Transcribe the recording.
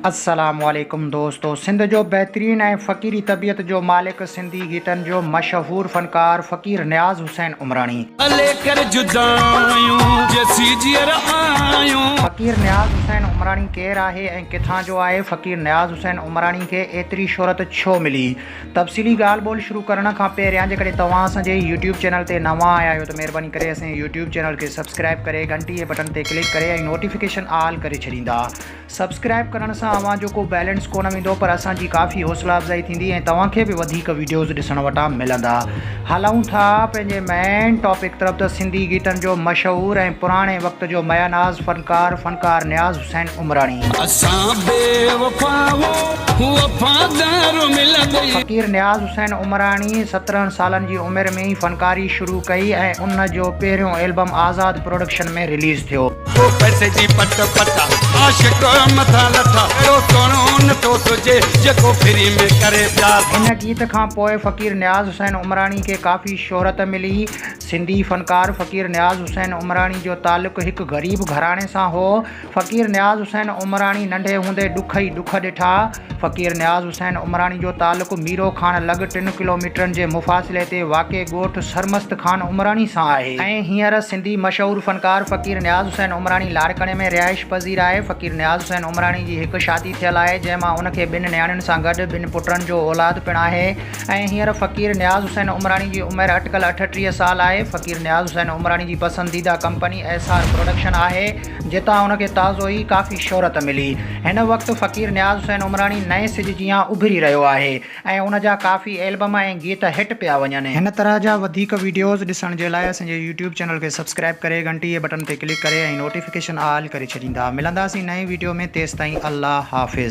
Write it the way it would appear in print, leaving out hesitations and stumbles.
अस्सलामुअलैकुम दोस्तों, सिंध जो बहतरीन ऐं फ़क़ीरी तबियत जो मालिक सिंधी गीतनि जो मशहूर फ़नकार फ़क़ीर नियाज़ हुसैन उमराणी। फ़क़ीर नियाज़ हुसैन उमराणी केरु आहे ऐं किथां जो आहे? फ़क़ीर नियाज़ हुसैन उमराणी खे एतिरी शोहरत छो मिली? तफ़सीली ॻाल्हि ॿोल शुरू करण खां पहिरियां जेकॾहिं तव्हां असांजे यूट्यूब चैनल ते नवां आया आहियो त महिरबानी करे असांजे यूट्यूब चैनल खे सब्सक्राइब करे घंटी जे बटन ते क्लिक करे ऐं नोटिफिकेशन ऑल करे छॾींदा। सब्सक्राइब करण सां अव्हां जो को बैलेंस कोन वेंदो, पर असांजी काफ़ी हौसला अफ़ज़ाई थींदी ऐं तव्हांखे बि वधीक वीडियोज़ ॾिसण वटां मिलंदा। हलूं था पंहिंजे मेन टॉपिक तरफ़ त सिंधी गीतनि जो मशहूर ऐं पुराणे वक़्त जो मयानाज़ फ़नकार नियाज़ हुसैन उमराणी। फ़क़ीर नियाज़ हुसैन उमराणी 17 सालनि जी उमिरि में ई फ़नकारी शुरू कई ऐं उन जो पहिरियों एल्बम आज़ाद प्रोडक्शन में रिलीज़ थियो। हिन गीत खां पोइ फ़क़ीर नियाज़ हुसैन उमराणी खे काफ़ी शोहरत मिली। सिंधी फ़नकार फ़क़ीर नियाज़ हुसैन उमराणी जो तालुक़ु हिकु ग़रीब घराणे सां हो। फ़क़ीर नियाज़ हुसैन उमराणी नंढे हूंदे ॾुख ई ॾुख ॾिठा। फ़क़ीर नियाज़ हुसैन उमराणी जो तालुक़ु मीरो खान लॻ 3 किलोमीटरनि जे मुफ़ासिले ते वाक़िअ ॻोठु सरमस्त खान उमराणी सां आहे ऐं हींअर सिंधी मशहूर फ़नकार फ़क़ीर नियाज़ हुसैन उमराणी लाड़कणे में रिहाइश पज़ीर आहे। फ़क़ीर नियाज़ हुसैन उमराणी जी हिकु शादी थियल आहे जंहिंमां उनखे 2 नियाणियुनि सां गॾु 2 पुटनि जो औलाद पिणु आहे ऐं हींअर फ़क़ीर नियाज़ हुसैन उमराणी जी उमिरि अटिकल 38 साल आहे। फ़क़ीर नियाज़ हुसैन उमराणी जी पसंदीदा कंपनी एसआर प्रोडक्शन आहे जितां उनखे ताज़ो ई काफ़ी शोहरत मिली। हिन वक़्तु फ़क़ीर नियाज़ हुसैन उमराणी नए सिज जीअं उभरी रहियो आहे ऐं उन जा काफ़ी एल्बम ऐं गीत हिट पिया वञनि। हिन तरह जा वधीक वीडियोज़ ॾिसण जे लाइ असांजे यूट्यूब चैनल खे सब्सक्राइब करे घंटी जे बटन ते क्लिक करे ऐं नोटिफिकेशन ऑल करे छॾींदा। मिलंदासीं नए वीडियो में, तेसिताईं अल्लाह हाफ़िज़।